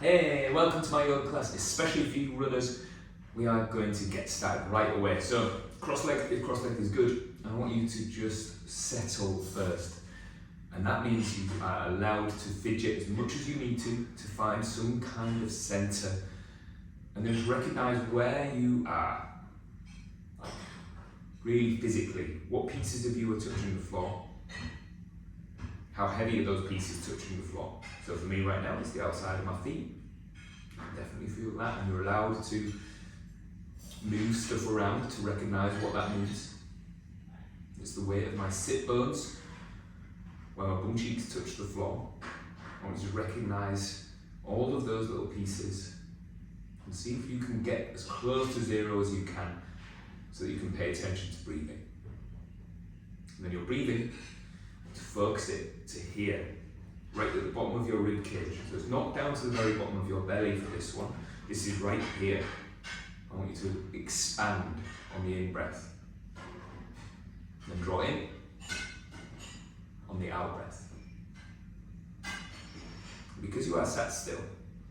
Hey, welcome to my yoga class, especially for you runners. We are going to get started right away. So, cross-legged is good. I want you to just settle first. And that means you are allowed to fidget as much as you need to find some kind of center. And then just recognize where you are. Like, really physically, what pieces of you are touching the floor? How heavy are those pieces touching the floor? So for me right now, it's the outside of my feet. I definitely feel that, and you're allowed to move stuff around to recognize what that means. It's the weight of my sit bones, where my bum cheeks touch the floor. I want you to recognize all of those little pieces and see if you can get as close to zero as you can so that you can pay attention to breathing. And then you're breathing to focus it to here, right at the bottom of your rib cage. So it's not down to the very bottom of your belly for this one. This is right here. I want you to expand on the in-breath. Then draw in on the out-breath. Because you are sat still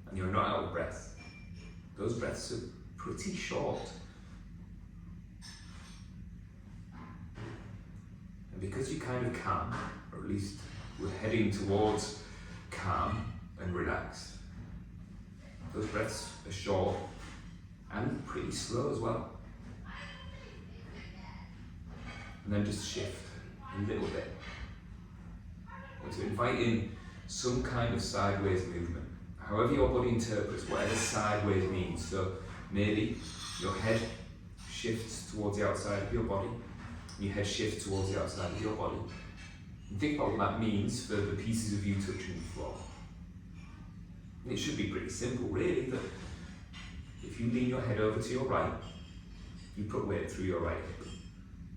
and you're not out of breath, those breaths are pretty short. And because you're kind of calm, or at least we're heading towards calm and relaxed, those breaths are short and pretty slow as well. And then just shift a little bit. I want to invite in some kind of sideways movement, however your body interprets whatever sideways means. So maybe your head shifts towards the outside of your body, and your head shifts towards the outside of your body. And think about what that means for the pieces of you touching the floor. And it should be pretty simple, really, that if you lean your head over to your right, you put weight through your right hip.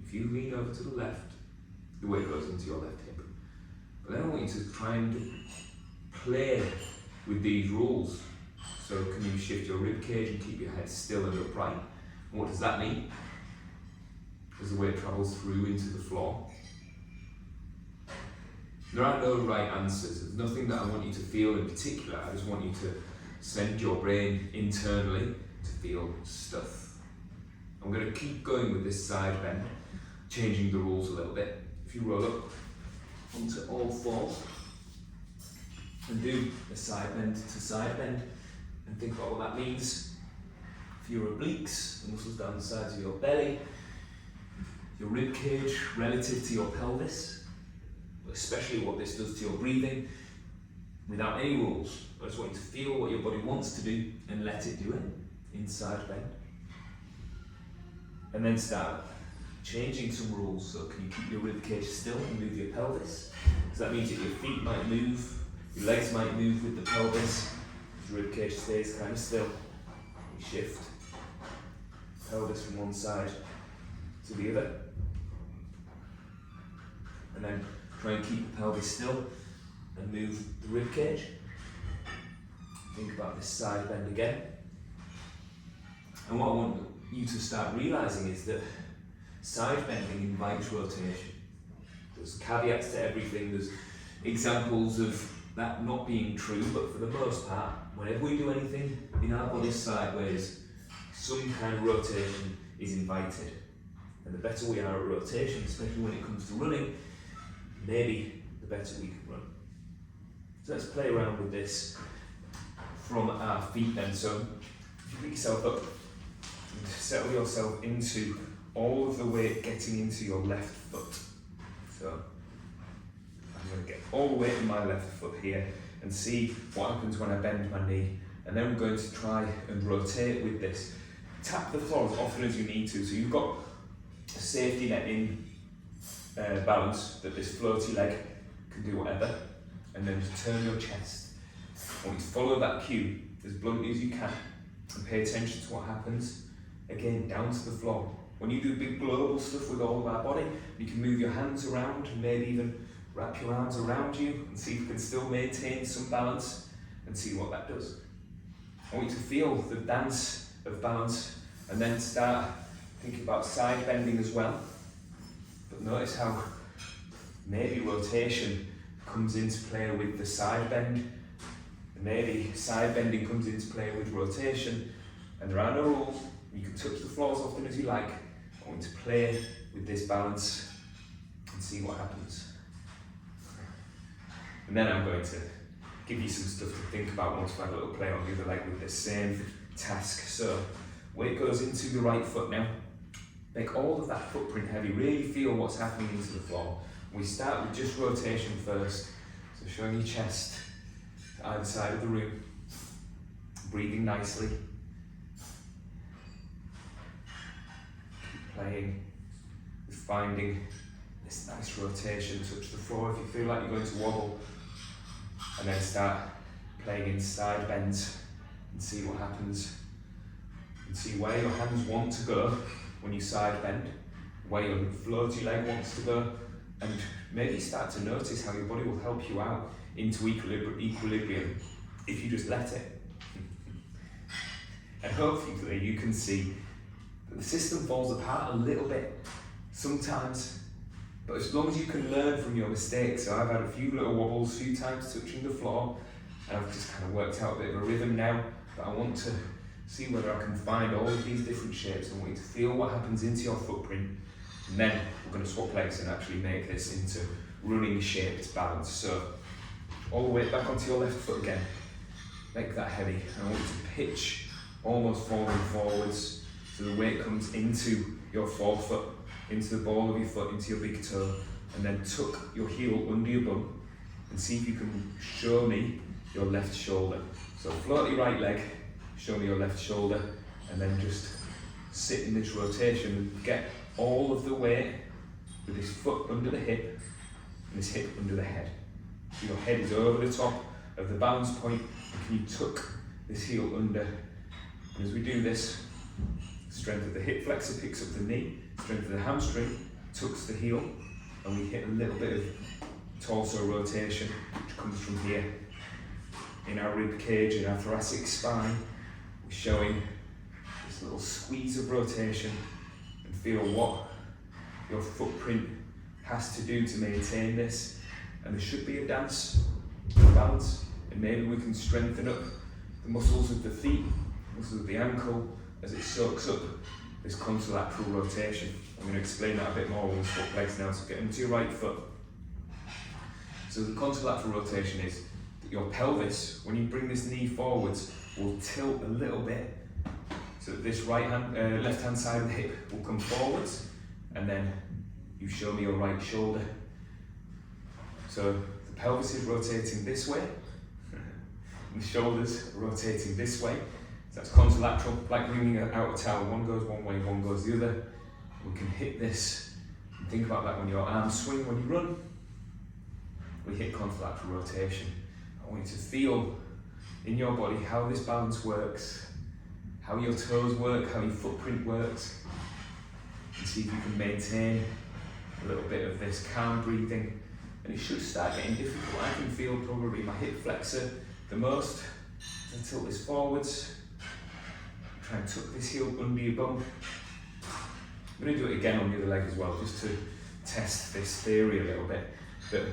If you lean over to the left, the weight goes into your left hip. But then I want you to try and play with these rules. So can you shift your rib cage and keep your head still and upright? And what does that mean? As the weight travels through into the floor. There are no right answers. There's nothing that I want you to feel in particular. I just want you to send your brain internally to feel stuff. I'm going to keep going with this side bend, changing the rules a little bit. If you roll up onto all fours and do a side bend to side bend, and think about what that means for your obliques, the muscles down the sides of your belly, your rib cage relative to your pelvis, especially what this does to your breathing, without any rules. I just want you to feel what your body wants to do and let it do it in side bend. And then start changing some rules. So can you keep your rib cage still and move your pelvis? Because that means that your feet might move, your legs might move with the pelvis. Your rib cage stays kind of still. You shift pelvis from one side to the other. And then try and keep the pelvis still and move the rib cage. Think about this side bend again. And what I want you to start realizing is that side bending invites rotation. There's caveats to everything. There's examples of that not being true, but for the most part, whenever we do anything in our body sideways, some kind of rotation is invited. And the better we are at rotation, especially when it comes to running, maybe the better we can run. So let's play around with this from our feet then. So if you pick yourself up and settle yourself into all of the weight getting into your left foot. So I'm going to get all the weight in my left foot here and see what happens when I bend my knee. And then we're going to try and rotate with this. Tap the floor as often as you need to. So you've got a safety net in balance, that this floaty leg can do whatever, and then just turn your chest. I want you to follow that cue as bluntly as you can and pay attention to what happens, again, down to the floor. When you do big global stuff with all of our body, you can move your hands around and maybe even wrap your arms around you and see if you can still maintain some balance and see what that does. I want you to feel the dance of balance and then start thinking about side bending as well. But notice how maybe rotation comes into play with the side bend, and maybe side bending comes into play with rotation, and there are no rules. You can touch the floor as often as you like. I want you to play with this balance and see what happens. And then I'm going to give you some stuff to think about once we've had a little play on the other leg with the same task. So weight goes into the right foot now. Make all of that footprint heavy, really feel what's happening into the floor. We start with just rotation first, so showing your chest to either side of the room, breathing nicely, keep playing with finding this nice rotation, touch the floor if you feel like you're going to wobble, and then start playing in side bends and see what happens, and see where your hands want to go when you side bend, where your floaty leg wants to go, and maybe start to notice how your body will help you out into equilibrium if you just let it. And hopefully you can see that the system falls apart a little bit sometimes, but as long as you can learn from your mistakes. So I've had a few little wobbles, a few times touching the floor, and I've just kind of worked out a bit of a rhythm now, but I want to see whether I can find all of these different shapes. I want you to feel what happens into your footprint, and then we're going to swap legs and actually make this into running shaped balance. So all the way back onto your left foot again, make that heavy. I want you to pitch, almost falling forwards, so the weight comes into your forefoot, into the ball of your foot, into your big toe, and then tuck your heel under your bum, and see if you can show me your left shoulder. So floaty right leg, show me your left shoulder, and then just sit in this rotation and get all of the weight with this foot under the hip and this hip under the head. So your head is over the top of the balance point, and can you tuck this heel under? And as we do this, strength of the hip flexor picks up the knee, strength of the hamstring tucks the heel, and we hit a little bit of torso rotation, which comes from here in our rib cage, in our thoracic spine. Showing this little squeeze of rotation, and feel what your footprint has to do to maintain this. And there should be a dance, balance, and maybe we can strengthen up the muscles of the feet, muscles of the ankle, as it soaks up this contralateral rotation. I'm going to explain that a bit more when we swap legs now, so get into your right foot. So the contralateral rotation is that your pelvis, when you bring this knee forwards, will tilt a little bit, so that this left hand side of the hip will come forwards, and then you show me your right shoulder. So the pelvis is rotating this way, and the shoulders are rotating this way. So that's contralateral, like bringing out a towel. One goes one way, one goes the other. We can hit this, and think about that when your arms swing when you run. We hit contralateral rotation. I want you to feel in your body how this balance works, how your toes work, how your footprint works, and see if you can maintain a little bit of this calm breathing. And it should start getting difficult. I can feel probably my hip flexor the most. As I tilt this forwards, try and tuck this heel under your bum. I'm going to do it again on the other leg as well, just to test this theory a little bit, that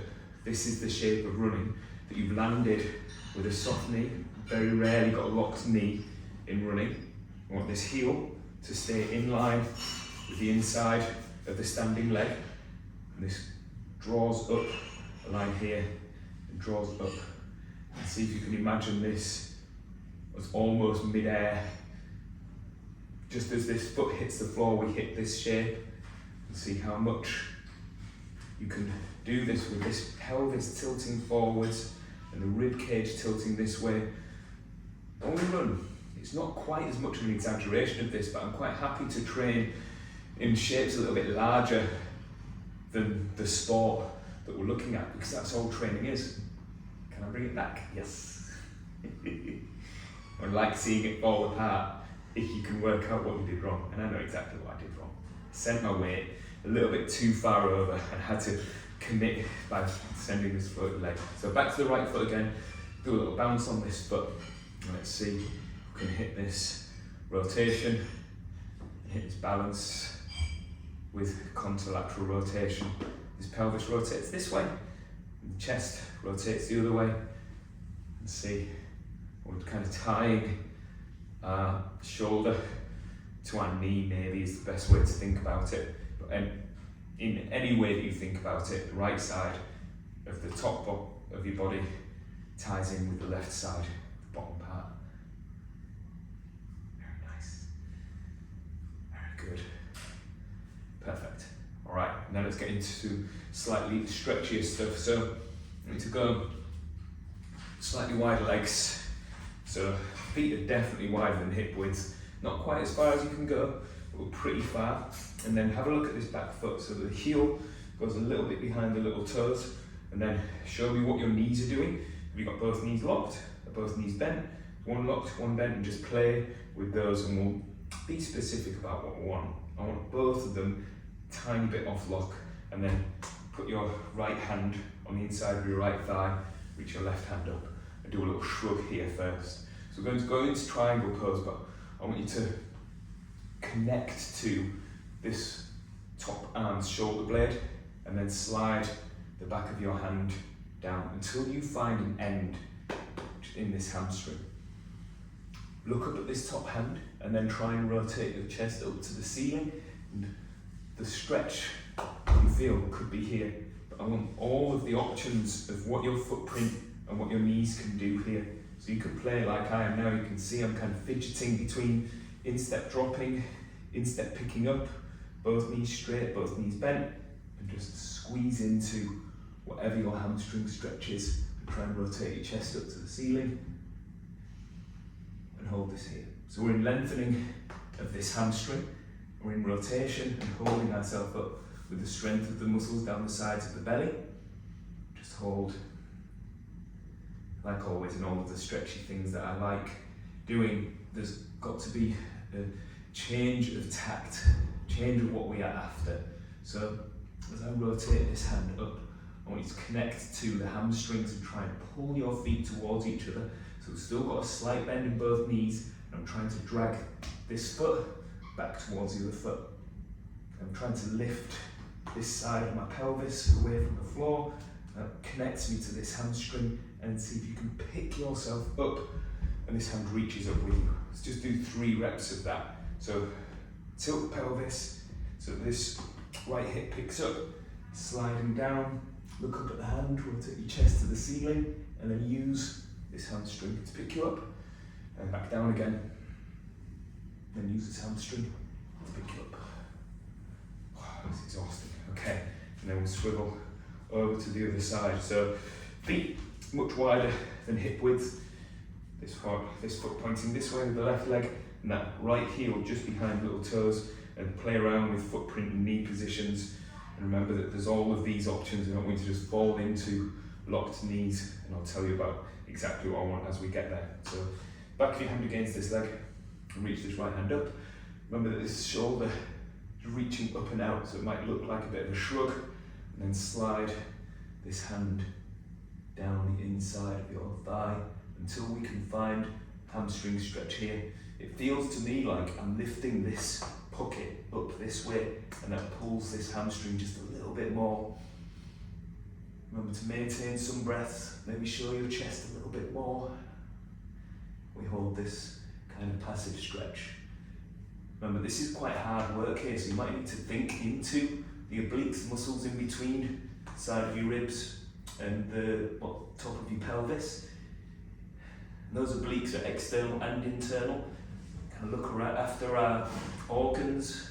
this is the shape of running, that you've landed with a soft knee, very rarely got a locked knee in running. I want this heel to stay in line with the inside of the standing leg, and this draws up a line here and draws up. And see if you can imagine this as almost mid-air. Just as this foot hits the floor, we hit this shape, and see how much you can do this with this pelvis tilting forwards and the rib cage tilting this way. When we run, it's not quite as much of an exaggeration of this, but I'm quite happy to train in shapes a little bit larger than the sport that we're looking at, because that's all training is. Can I bring it back? Yes. I like seeing it fall apart if you can work out what you did wrong, and I know exactly what I did wrong. I sent my weight a little bit too far over and had to commit by sending this floaty leg. So back to the right foot again, do a little bounce on this foot, and let's see if we can hit this rotation, hit this balance with contralateral rotation. This pelvis rotates this way, and the chest rotates the other way, and see We're kind of tying our shoulder to our knee, maybe is the best way to think about it. But in any way that you think about it, the right side of the top of your body ties in with the left side, the bottom part. Very nice. Very good. Perfect. All right, now let's get into slightly stretchier stuff. So we need to go slightly wider legs. So feet are definitely wider than hip width. Not quite as far as you can go, but pretty far. And then have a look at this back foot. So the heel goes a little bit behind the little toes. And then show me what your knees are doing. Have you got both knees locked? Are both knees bent? One locked, one bent, and just play with those, and we'll be specific about what we want. I want both of them tiny bit off lock, and then put your right hand on the inside of your right thigh, reach your left hand up, and do a little shrug here first. So we're going to go into triangle pose, but I want you to connect to this top arm's shoulder blade, and then slide the back of your hand down until you find an end in this hamstring. Look up at this top hand and then try and rotate your chest up to the ceiling, and the stretch you feel could be here, but I want all of the options of what your footprint and what your knees can do here. So you can play like I am now. You can see I'm kind of fidgeting between instep dropping, instep picking up, both knees straight, both knees bent, and just squeeze into whatever your hamstring stretch is, and try and rotate your chest up to the ceiling, and hold this here. So we're in lengthening of this hamstring, we're in rotation and holding ourselves up with the strength of the muscles down the sides of the belly. Just hold, like always in all of the stretchy things that I like doing, there's got to be a change of tact, change of what we are after. So as I rotate this hand up, I want you to connect to the hamstrings and try and pull your feet towards each other. So we've still got a slight bend in both knees, and I'm trying to drag this foot back towards the other foot. I'm trying to lift this side of my pelvis away from the floor. That connects me to this hamstring, and see if you can pick yourself up and this hand reaches up with you. Let's just do 3 reps of that. So tilt the pelvis so this right hip picks up, sliding down, look up at the hand, rotate your chest to the ceiling, and then use this hamstring to pick you up, and back down again. Then use this hamstring to pick you up. Oh, that's exhausting. Okay, and then we'll swivel over to the other side. So feet much wider than hip width. This foot pointing this way with the left leg, and that right heel just behind little toes, and play around with footprint and knee positions. And remember that there's all of these options. I don't want you to just fall into locked knees, and I'll tell you about exactly what I want as we get there. So back of your hand against this leg, and reach this right hand up. Remember that this shoulder is reaching up and out, so it might look like a bit of a shrug, and then slide this hand down the inside of your thigh until we can find hamstring stretch here. It feels to me like I'm lifting this pocket up this way, and that pulls this hamstring just a little bit more. Remember to maintain some breath, maybe show your chest a little bit more. We hold this kind of passive stretch. Remember, this is quite hard work here, so you might need to think into the obliques, muscles in between the side of your ribs and the top of your pelvis. And those obliques are external and internal. Kind of look around after our organs.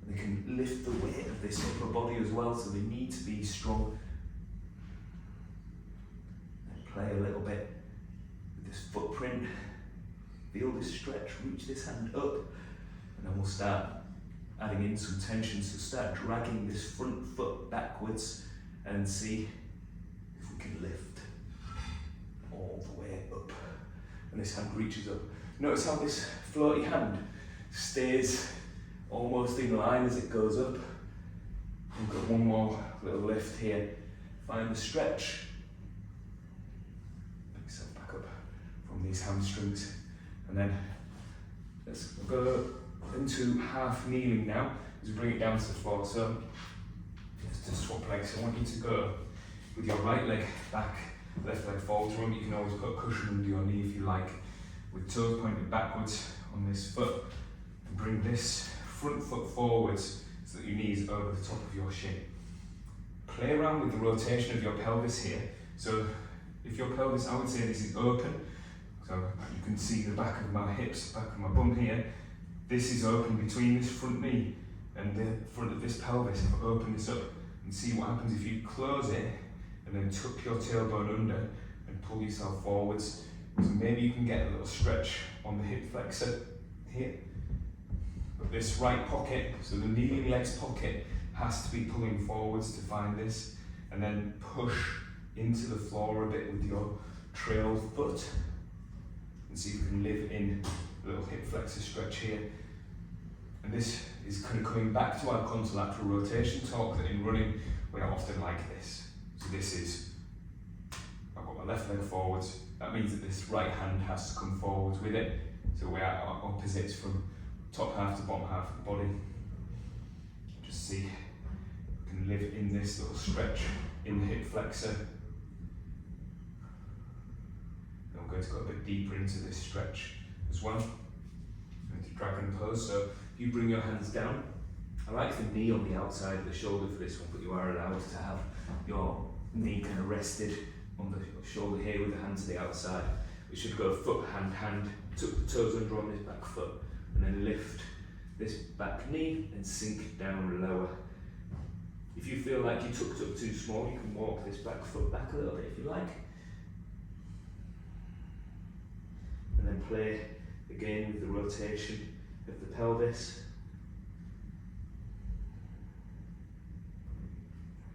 They can lift the weight of this upper body as well, so they need to be strong. And play a little bit with this footprint. Feel this stretch, reach this hand up, and then we'll start adding in some tension. So start dragging this front foot backwards and see if we can lift all the way up. And this hand reaches up. Notice how this floaty hand stays almost in line as it goes up. We've got one more little lift here. Find the stretch. Pick yourself back up from these hamstrings. And then let's go into half kneeling now as we bring it down to the floor. So let's just swap legs. I want you to go with your right leg back left leg forwards. Remember, you can always put a cushion under your knee if you like, with toes pointed backwards on this foot, and bring this front foot forwards so that your knee is over the top of your shin. Play around with the rotation of your pelvis here. So if your pelvis, I would say this is open, so you can see the back of my hips, back of my bum here. This is open between this front knee and the front of this pelvis. If I open this up and see what happens if you close it and then tuck your tailbone under and pull yourself forwards. So maybe you can get a little stretch on the hip flexor here. But this right pocket, so the kneeling legs pocket, has to be pulling forwards to find this, and then push into the floor a bit with your trailed foot, and see if you can live in a little hip flexor stretch here. And this is kind of coming back to our contralateral rotation talk, that in running we are often like this. So this is, I've got my left leg forwards, that means that this right hand has to come forwards with it, so we are opposites from top half to bottom half of the body. Just see if we can live in this little stretch in the hip flexor. And I'm going to go a bit deeper into this stretch as well. Into dragon pose. So if you bring your hands down, I like the knee on the outside of the shoulder for this one, but you are allowed to have your knee kind of rested on the shoulder here with the hands to the outside. We should go foot, hand, hand, tuck the toes under on this back foot, and then lift this back knee and sink down lower. If you feel like you tucked up too small, you can walk this back foot back a little bit if you like. And then play again with the rotation of the pelvis.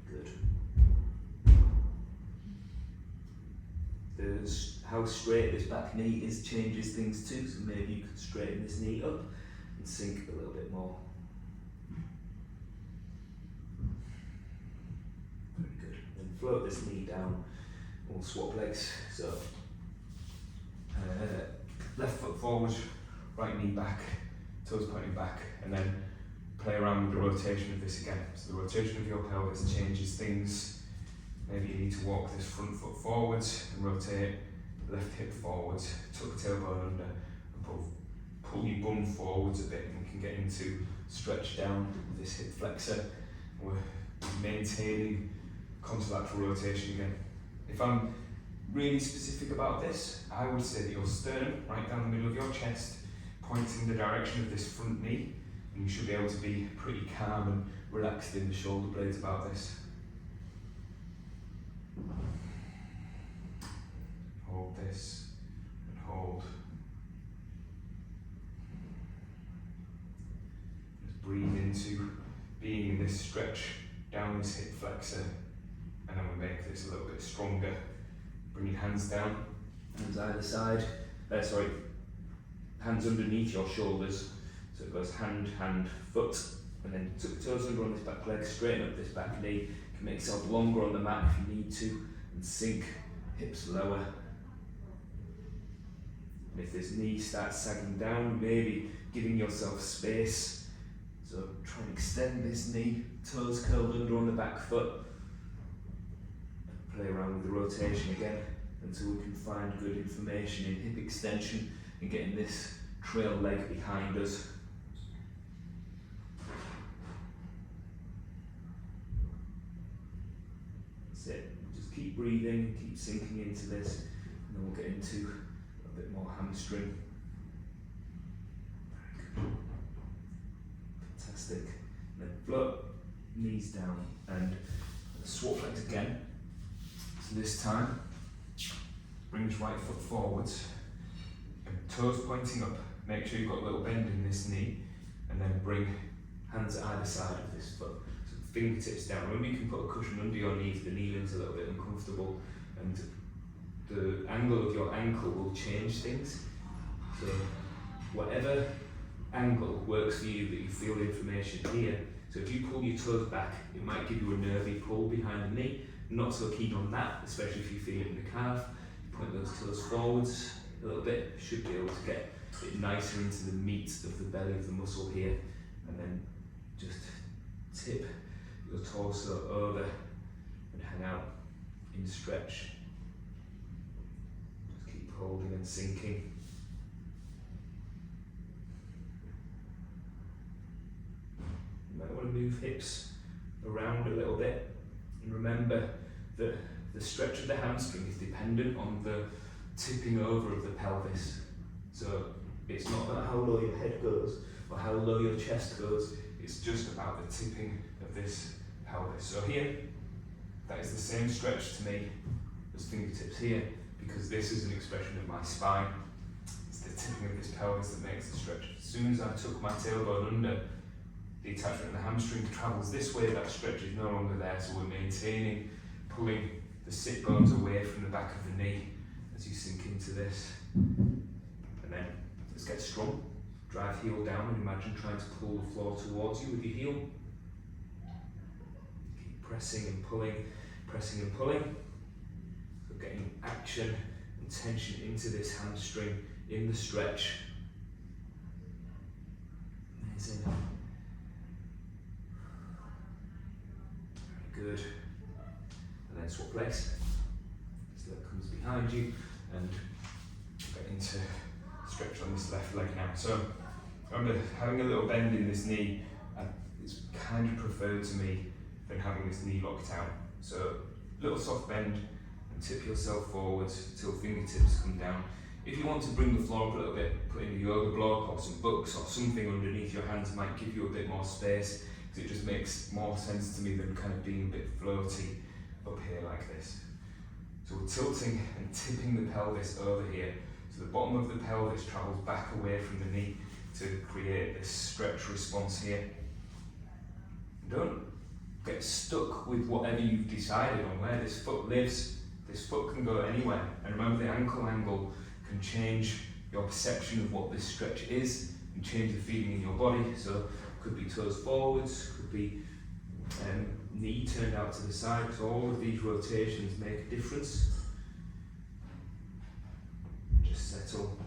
Good. How straight this back knee is changes things too, so maybe you can straighten this knee up and sink a little bit more. Very good. Then float this knee down. We'll swap legs. So left foot forward, right knee back, toes pointing back, and then play around with the rotation of this again. So the rotation of your pelvis changes things. Maybe you need to walk this front foot forwards and rotate left hip forwards, tuck tailbone under, and pull your bum forwards a bit, and we can get into stretch down with this hip flexor. We're maintaining contralateral rotation again. If I'm really specific about this, I would say that your sternum, right down the middle of your chest, points in the direction of this front knee, and you should be able to be pretty calm and relaxed in the shoulder blades about this. Hold this and hold. Just breathe into being in this stretch down this hip flexor, and then we make this a little bit stronger. Bring your hands down, hands either side. Hands underneath your shoulders. So it goes hand, hand, foot, and then tuck the toes under on this back leg, straighten up this back knee. You can make yourself longer on the mat if you need to, and sink hips lower. And if this knee starts sagging down, maybe giving yourself space. So try and extend this knee, toes curled under on the back foot. Play around with the rotation again until we can find good information in hip extension and getting this trail leg behind us. That's it. Just keep breathing, keep sinking into this, and then we'll get into a bit more hamstring. Very good. Fantastic. And then float, knees down, and swap legs again. So this time, brings right foot forwards, and toes pointing up. Make sure you've got a little bend in this knee, and then bring hands at either side of this foot. So fingertips down. Remember, you can put a cushion under your knee if the kneeling's a little bit uncomfortable, and the angle of your ankle will change things. So whatever angle works for you, that you feel the information here. So if you pull your toes back, it might give you a nervy pull behind the knee. Not so keen on that, especially if you feel it in the calf. You point those toes forwards a little bit, should be able to get it nicer into the meat of the belly of the muscle here, and then just tip your torso over and hang out in stretch. holding and sinking. You might want to move hips around a little bit, and remember that the stretch of the hamstring is dependent on the tipping over of the pelvis. So it's not about how low your head goes or how low your chest goes, it's just about the tipping of this pelvis. So here, that is the same stretch to me as fingertips here, because this is an expression of my spine. It's the tipping of this pelvis that makes the stretch. As soon as I took my tailbone under, the attachment of the hamstring travels this way, that stretch is no longer there, so we're maintaining, pulling the sit bones away from the back of the knee as you sink into this. And then let's get strong. Drive heel down and imagine trying to pull the floor towards you with your heel. Keep pressing and pulling, pressing and pulling. So getting action and tension into this hamstring in the stretch. Amazing. Very good. And then swap legs. So that comes behind you and get into stretch on this left leg now. So remember, having a little bend in this knee is kind of preferred to me than having this knee locked out. So little soft bend and tip yourself forwards till fingertips come down. If you want to bring the floor up a little bit, put in a yoga block or some books or something underneath your hands might give you a bit more space, because it just makes more sense to me than kind of being a bit floaty up here like this. So we're tilting and tipping the pelvis over here. So the bottom of the pelvis travels back away from the knee to create this stretch response here. And don't get stuck with whatever you've decided on where this foot lives. This foot can go anywhere. And remember, the ankle angle can change your perception of what this stretch is and change the feeling in your body. So it could be toes forwards, could be knee turned out to the side. So all of these rotations make a difference. Settle.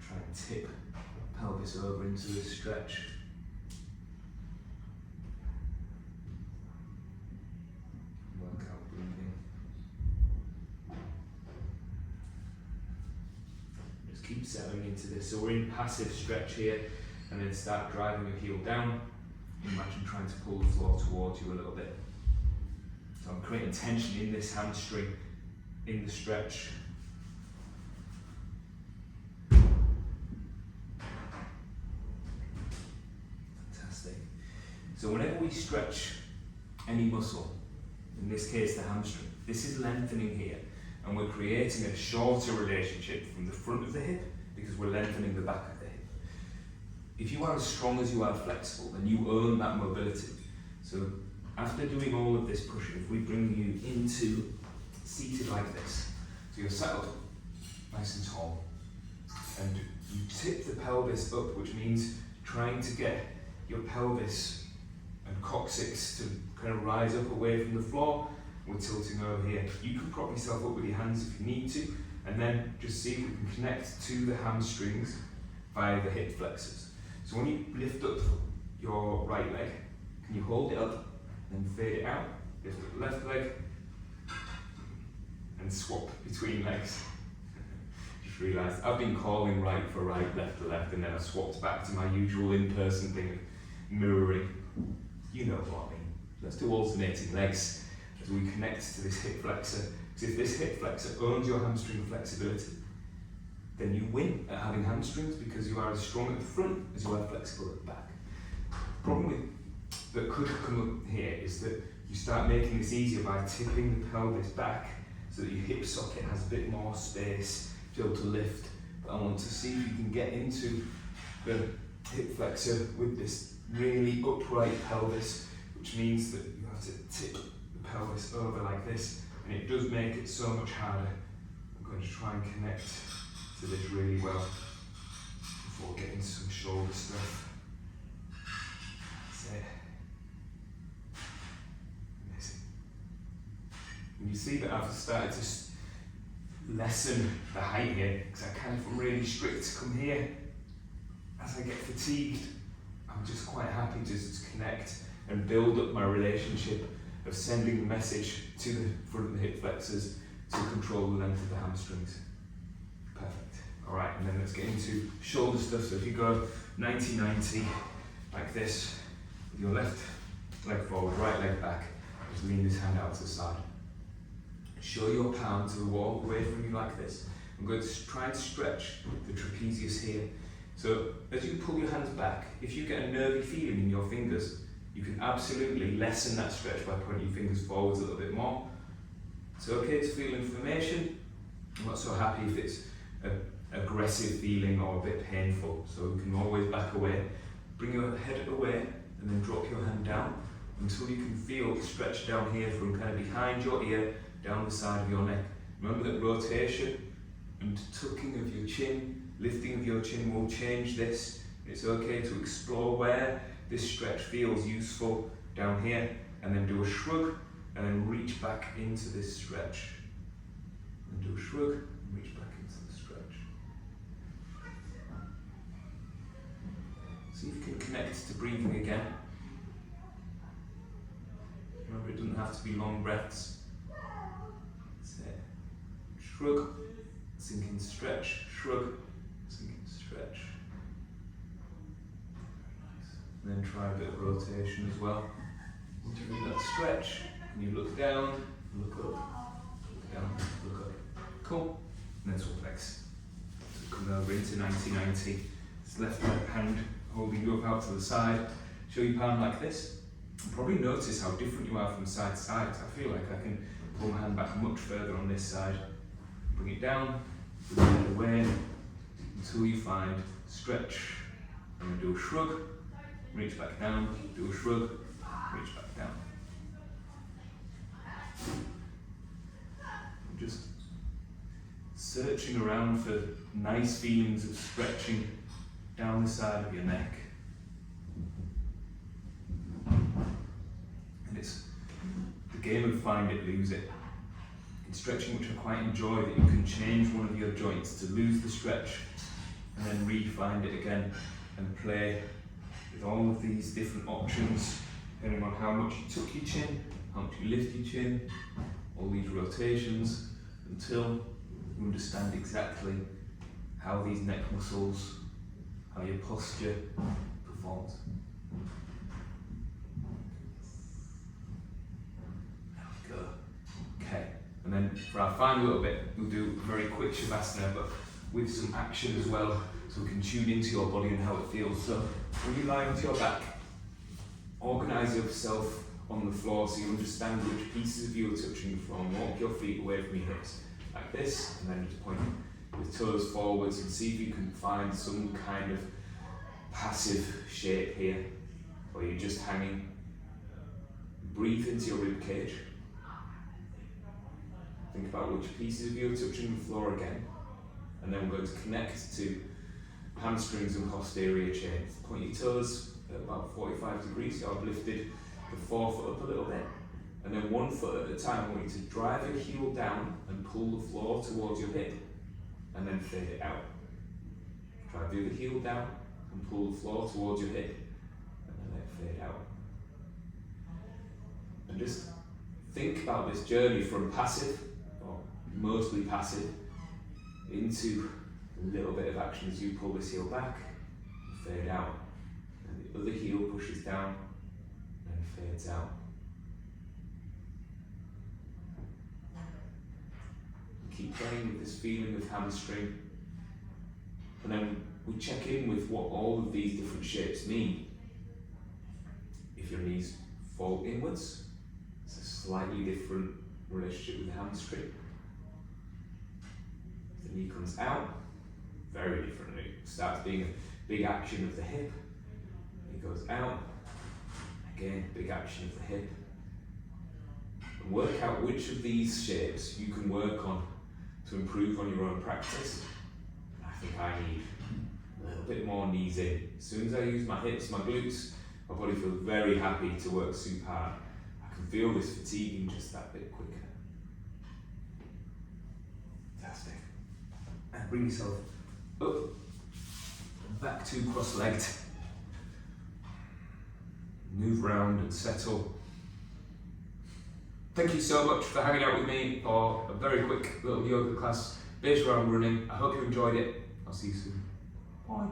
Try and tip the pelvis over into this stretch. Work out breathing. Just keep settling into this. So we're in passive stretch here, and then start driving your heel down. Imagine trying to pull the floor towards you a little bit. So I'm creating tension in this hamstring, in the stretch. So whenever we stretch any muscle, in this case the hamstring, this is lengthening here, and we're creating a shorter relationship from the front of the hip because we're lengthening the back of the hip. If you are as strong as you are flexible, then you earn that mobility. So after doing all of this pushing, if we bring you into seated like this, so you're sat up nice and tall, and you tip the pelvis up, which means trying to get your pelvis and coccyx to kind of rise up away from the floor. We're tilting over here. You can prop yourself up with your hands if you need to, and then just see if we can connect to the hamstrings via the hip flexors. So when you lift up your right leg, can you hold it up and fade it out? Lift up the left leg and swap between legs. Just realised I've been calling right for right, left for left, and then I swapped back to my usual in-person thing of mirroring. You know what I mean. Let's do alternating legs as we connect to this hip flexor. Because if this hip flexor owns your hamstring flexibility, then you win at having hamstrings because you are as strong at the front as you are flexible at the back. The problem that could come up here is that you start making this easier by tipping the pelvis back so that your hip socket has a bit more space to be able to lift. But I want to see if you can get into the hip flexor with this really upright pelvis, which means that you have to tip the pelvis over like this, and it does make it so much harder. I'm going to try and connect to this really well before getting some shoulder stuff. That's it. Amazing. And you see that I've started to lessen the height here, because I kind of am really strict to come here. As I get fatigued, I'm just quite happy to just connect and build up my relationship of sending the message to the front of the hip flexors to control the length of the hamstrings. Perfect. Alright, and then let's get into shoulder stuff. So if you go 90-90 like this, with your left leg forward, right leg back, just lean this hand out to the side. Show your palm to the wall away from you like this. I'm going to try and stretch the trapezius here. So as you pull your hands back, if you get a nervy feeling in your fingers, you can absolutely lessen that stretch by pointing your fingers forwards a little bit more. It's okay to feel inflammation. I'm not so happy if it's an aggressive feeling or a bit painful. So we can always back away. Bring your head away and then drop your hand down until you can feel the stretch down here from kind of behind your ear down the side of your neck. Remember that rotation and tucking of your chin, lifting of your chin will change this. It's okay to explore where this stretch feels useful down here, and then do a shrug and then reach back into this stretch. And do a shrug and reach back into the stretch. See if you can connect to breathing again. Remember, it doesn't have to be long breaths. That's it. Shrug, sink in, stretch, shrug, sink in, stretch. And then try a bit of rotation as well. Once you do that stretch, and you look down, look up, look down, look up. Cool. And then swap legs. So come over into 90-90. This left hand holding you up out to the side. Show your palm like this. And probably notice how different you are from side to side. I feel like I can pull my hand back much further on this side. Bring it down, bring it away until you find stretch. And then do a shrug. Reach back down, do a shrug, reach back down. I'm just searching around for nice feelings of stretching down the side of your neck. And it's the game of find it, lose it. In stretching, which I quite enjoy, that you can change one of your joints to lose the stretch and then re-find it again and play with all of these different options, depending on how much you tuck your chin, how much you lift your chin, all these rotations, until you understand exactly how these neck muscles, how your posture performs. There we go. Okay, and then for our final little bit, we'll do a very quick shavasana, but with some action as well, so we can tune into your body and how it feels. So when you lie onto your back, organise yourself on the floor so you understand which pieces of you are touching the floor, and walk your feet away from your hips like this, and then just point your toes forwards and see if you can find some kind of passive shape here, where you're just hanging. Breathe into your rib cage. Think about which pieces of you are touching the floor again, and then we're going to connect to hamstrings and posterior chains. Point your toes at about 45 degrees, so I've lifted the forefoot up a little bit, and then one foot at a time. I want you to drive your heel down and pull the floor towards your hip, and then fade it out. Try to do the heel down and pull the floor towards your hip, and then let it fade out. And just think about this journey from passive, or mostly passive, into a little bit of action as you pull this heel back and fade out, and the other heel pushes down and fades out. Keep playing with this feeling of hamstring, and then we check in with what all of these different shapes mean. If your knees fall inwards, it's a slightly different relationship with the hamstring. If the knee comes out, very different. It starts being a big action of the hip. It goes out, again, big action of the hip. And work out which of these shapes you can work on to improve on your own practice. I think I need a little bit more knees in. As soon as I use my hips, my glutes, my body feels very happy to work super hard. I can feel this fatiguing just that bit quicker. Fantastic. And bring yourself up, back to cross-legged. Move round and settle. Thank you so much for hanging out with me for a very quick little yoga class based around running. I hope you enjoyed it. I'll see you soon. Bye.